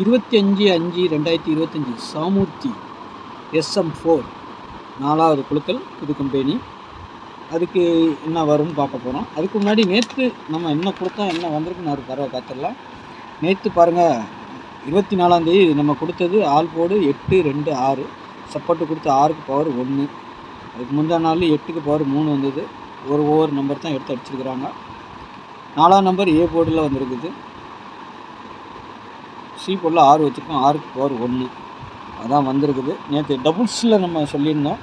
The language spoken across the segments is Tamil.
25/5/2025 சாமூர்த்தி SM4 4வது குழுக்கள் புது கம்பெனி. அதுக்கு என்ன வரும்னு பார்க்க போகிறோம். அதுக்கு முன்னாடி நேற்று நம்ம என்ன கொடுத்தோம், என்ன வந்திருக்குன்னு ஒரு தடவை பார்த்துடலாம். நேற்று பாருங்கள், 24ஆம் தேதி நம்ம கொடுத்தது ஆல் போர்டு 8, 2, 6 சப்போர்ட்டு கொடுத்து 6க்கு பவர் 1. அதுக்கு முந்தின நாள் 8க்கு பவர் 3 வந்தது. ஒவ்வொரு நம்பர் தான் எடுத்து அடிச்சிருக்கிறாங்க. 4ஆம் நம்பர் ஏ போர்டில் வந்திருக்குது. சி போர்டில் 6 வச்சுருக்கோம். 6க்கு பவர் 1 அதான் வந்திருக்குது. நேற்று டபுள்ஸில் நம்ம சொல்லியிருந்தோம்.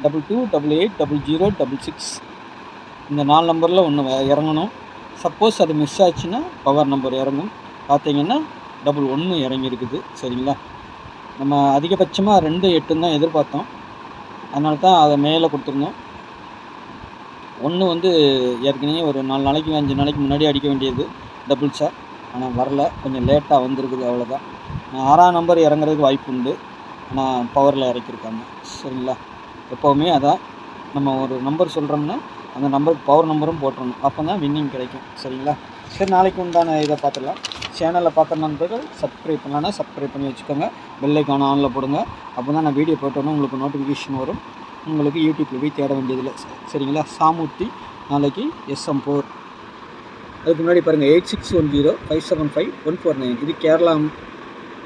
22, 88, 00, 66 இந்த 4 நம்பரில் ஒன்று இறங்கணும். சப்போஸ் அது மிஸ் ஆச்சுன்னா பவர் நம்பர் இறங்கும். பார்த்தீங்கன்னா 11 இறங்கியிருக்குது. சரிங்களா, நம்ம அதிகபட்சமாக 2, 8 தான் எதிர்பார்த்தோம். அதனால தான் அதை மேலே கொடுத்துருந்தோம். 1 வந்து ஏற்கனவே ஒரு 4 நாளைக்கு 5 நாளைக்கு முன்னாடி அடிக்க வேண்டியது டபுள்ஸாக, ஆனால் வரல, கொஞ்சம் லேட்டாக வந்திருக்குது. அவ்வளோதான். 6ஆம் நம்பர் இறங்குறதுக்கு வாய்ப்பு உண்டு, ஆனால் பவரில் இறக்கியிருக்காங்க. சரிங்களா, எப்போவுமே அதான் நம்ம ஒரு நம்பர் சொல்கிறோம்னா அந்த நம்பருக்கு பவர் நம்பரும் போட்டுடணும். அப்போ தான் வின்னிங் கிடைக்கும். சரிங்களா, சரி, நாளைக்கு உண்டான இதை பார்த்துடலாம். சேனலில் பார்க்குற நண்பர்கள் சப்ஸ்கிரைப் பண்ணலான்னா சப்ஸ்கிரைப் பண்ணி வச்சுக்கோங்க. பெல் ஐக்கான ஆனில் போடுங்க. அப்போ தான் நான் வீடியோ போட்டோன்னா உங்களுக்கு நோட்டிஃபிகேஷன் வரும். உங்களுக்கு யூடியூப்பில் போய் தேட வேண்டியதில்லை. சரிங்களா, சாமூர்த்தி நாளைக்கு SM4. அதுக்கு முன்னாடி பாருங்கள், 8610575149 இது கேரளா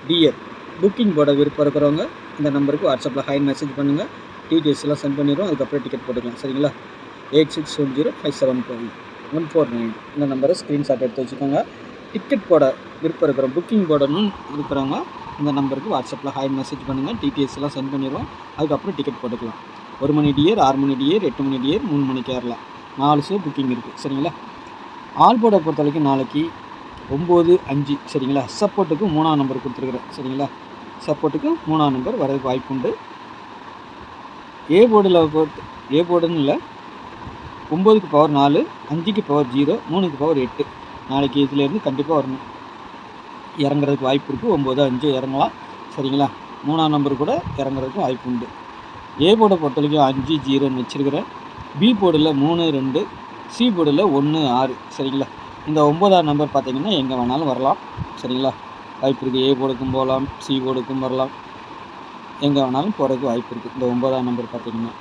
டிஎர் புக்கிங் போட விருப்பம் இருக்கிறவங்க இந்த நம்பருக்கு வாட்ஸ்அப்பில் ஹாய் மெசேஜ் பண்ணுங்கள். டீட்டெயில்ஸ் எல்லாம் சென்ட் பண்ணிடுவோம். அதுக்கப்புறம் டிக்கெட் போட்டுக்கலாம். சரிங்களா, 8610575149 இந்த நம்பரை ஸ்க்ரீன்ஷாட் எடுத்து வச்சுக்கோங்க. டிக்கெட் போட விருப்பம் இருக்கிறவங்க, புக்கிங் போடணும்னு இருக்கிறவங்க இந்த நம்பருக்கு வாட்ஸ்அப்பில் ஹாய் மெசேஜ் பண்ணுங்கள். டீட்டெயில்ஸ் எல்லாம் சென்ட் பண்ணிடுவோம். அதுக்கப்புறம் டிக்கெட் போட்டுக்கலாம். 1 மணி டியர், 6 மணி டியர், 8 மணி டியர், 3 மணி கேரளா 4 ஷோ புக்கிங் இருக்குது. சரிங்களா, ஆல் போர்டை பொறுத்த வரைக்கும் நாளைக்கு 9, 5. சரிங்களா, சப்போர்ட்டுக்கு 3ஆம் நம்பர் கொடுத்துருக்குறேன். சரிங்களா, சப்போர்ட்டுக்கு 3ஆம் நம்பர் வரதுக்கு வாய்ப்பு உண்டு. ஏ போர்டில் ஏ போர்டுன்னு இல்லை, 9க்கு பவர் 4, 5க்கு பவர் 0, 3க்கு பவர் 8 நாளைக்கு இதுலேருந்து கண்டிப்பாக வரணும். இறங்குறதுக்கு வாய்ப்பு இருக்குது. 9, 5 இறங்கலாம். சரிங்களா, 3ஆம் நம்பர் கூட இறங்குறதுக்கு வாய்ப்பு உண்டு. ஏ போர்டை பொறுத்த வரைக்கும் 5, 0ன்னு வச்சுருக்கிறேன். பி போர்டில் 3, 2, சி போர்டில் 1, 6. சரிங்களா, இந்த 9ஆம் நம்பர் பார்த்திங்கன்னா எங்கே வேணாலும் வரலாம். சரிங்களா, வாய்ப்பு இருக்குது. ஏ போர்டுக்கும் போகலாம், சி போர்டுக்கும் வரலாம், எங்கே வேணாலும் போகிறதுக்கு வாய்ப்பு இருக்குது. இந்த 9ஆம் நம்பர் பார்த்திங்கன்னா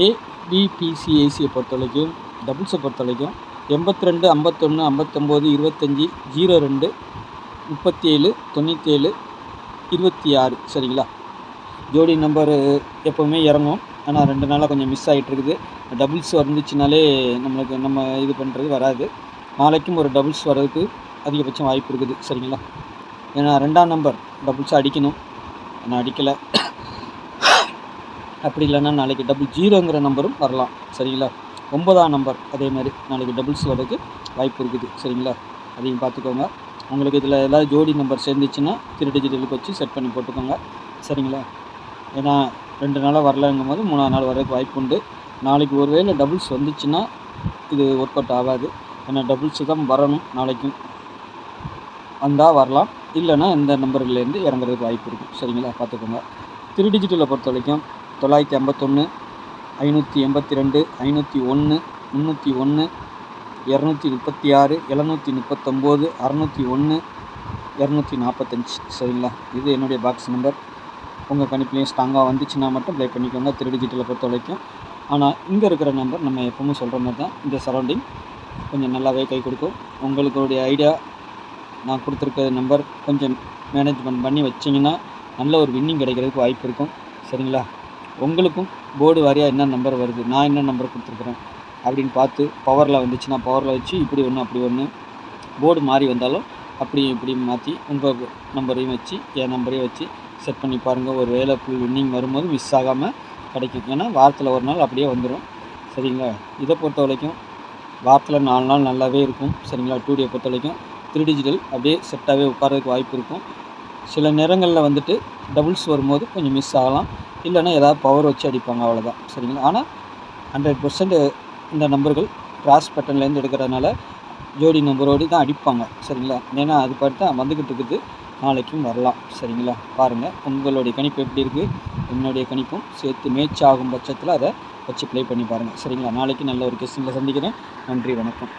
ஏபிபிசிஏசியை பொறுத்த வரைக்கும், டபுள்ஸை பொறுத்த வரைக்கும் 82, 51, 59, 25, 02, 37, 97, 26. சரிங்களா, ஜோடி நம்பர் எப்போவுமே இறங்கும். ஆனால் 2 நாளாக கொஞ்சம் மிஸ் ஆகிட்டு இருக்குது. டபுள்ஸ் வந்துச்சுனாலே நம்மளுக்கு நம்ம இது பண்ணுறது வராது. நாளைக்கும் ஒரு டபுள்ஸ் வர்றதுக்கு அதிகபட்சம் வாய்ப்பு இருக்குது. சரிங்களா, ஏன்னா 2ஆம் நம்பர் டபுள்ஸாக அடிக்கணும், ஆனால் அடிக்கலை. அப்படி இல்லைன்னா நாளைக்கு 00ங்கிற நம்பரும் வரலாம். சரிங்களா, 9ஆம் நம்பர் அதே மாதிரி நாளைக்கு டபுள்ஸ் வர்றதுக்கு வாய்ப்பு இருக்குது. சரிங்களா, அதையும் பார்த்துக்கோங்க. உங்களுக்கு இதில் ஏதாவது ஜோடி நம்பர் சேர்ந்துச்சுன்னா 3 டிஜிட்டலுக்கு வச்சு செட் பண்ணி போட்டுக்கோங்க. சரிங்களா, ஏன்னா 2 நாளாக வரலங்கும் போது 3ஆம் நாள் வர்றதுக்கு வாய்ப்பு உண்டு. நாளைக்கு ஒரு வேளை டபுள்ஸ் வந்துச்சுன்னா இது ஒர்க் அவுட் ஆகாது. ஏன்னா டபுள்ஸு தான் வரணும். நாளைக்கும் வந்தால் வரலாம், இல்லைன்னா இந்த நம்பர்லேருந்து இறங்குறதுக்கு வாய்ப்பு இருக்குது. சரிங்களா, பார்த்துக்கோங்க. 3 டிஜிட்டலை பொறுத்த வரைக்கும் 951, 582, 501, 301, 236, 739, 601, 245. சரிங்களா, இது என்னுடைய பாக்ஸ் நம்பர். உங்கள் கணிப்புலேயும் ஸ்ட்ராங்காக வந்துச்சுன்னா மட்டும் ப்ளே பண்ணிக்கோங்க 3 டிஜிட்டலை பொறுத்த வரைக்கும். ஆனால் இங்கே இருக்கிற நம்பர் நம்ம எப்பவுமே சொல்கிற மாதிரி தான். இந்த சரௌண்டிங் கொஞ்சம் நல்லாவே கை கொடுக்கும். உங்களுடைய ஐடியா நான் கொடுத்துருக்க நம்பர் கொஞ்சம் மேனேஜ்மெண்ட் பண்ணி வச்சிங்கன்னா நல்ல ஒரு வின்னிங் கிடைக்கிறதுக்கு வாய்ப்பு இருக்கும். சரிங்களா, உங்களுக்கும் போர்டு வாரியாக என்ன நம்பர் வருது, நான் என்ன நம்பர் கொடுத்துருக்குறேன் அப்படின்னு பார்த்து பவரில் வந்துச்சுன்னா பவரில் வச்சு இப்படி ஒன்று அப்படி ஒன்று, போர்டு மாறி வந்தாலும் அப்படி இப்படி மாற்றி உங்கள் நம்பரையும் வச்சு என் நம்பரையும் வச்சு செட் பண்ணி பாருங்கள். ஒரு வேளை ஃபுல் வின்னிங் வரும்போது மிஸ் ஆகாமல் கிடைக்கும். ஏன்னா வாரத்தில் ஒரு நாள் அப்படியே வந்துடும். சரிங்களா, இதை பொறுத்த வரைக்கும் வாரத்தில் 4 நாள் நல்லாவே இருக்கும். சரிங்களா, 2Dயை பொறுத்த வரைக்கும் 3 டிஜிட்டல் அப்படியே செட்டாகவே உட்காரதுக்கு வாய்ப்பு இருக்கும். சில நேரங்களில் வந்துட்டு டபுள்ஸ் வரும்போது கொஞ்சம் மிஸ் ஆகலாம், இல்லைன்னா ஏதாவது பவர் வச்சு அடிப்பாங்க, அவ்வளோதான். சரிங்களா, ஆனால் 100% இந்த நம்பர்கள் கிராஸ் பேட்டர்ன்லேருந்து எடுக்கிறதுனால ஜோடி நம்பரோடு தான் அடிப்பாங்க. சரிங்களா, ஏன்னா அது பார்த்து தான் வந்துக்கிட்டு இருக்குது. நாளைக்கும் வரலாம். சரிங்களா, பாருங்கள் உங்களுடைய கணிப்பு எப்படி இருக்குது, என்னுடைய கணிப்பும் சேர்த்து மேட்ச் ஆகும் பட்சத்தில் அதை வச்சு ப்ளே பண்ணி பாருங்கள். சரிங்களா, நாளைக்கு நல்ல ஒரு கொஸ்டினில் சந்திக்கிறேன். நன்றி, வணக்கம்.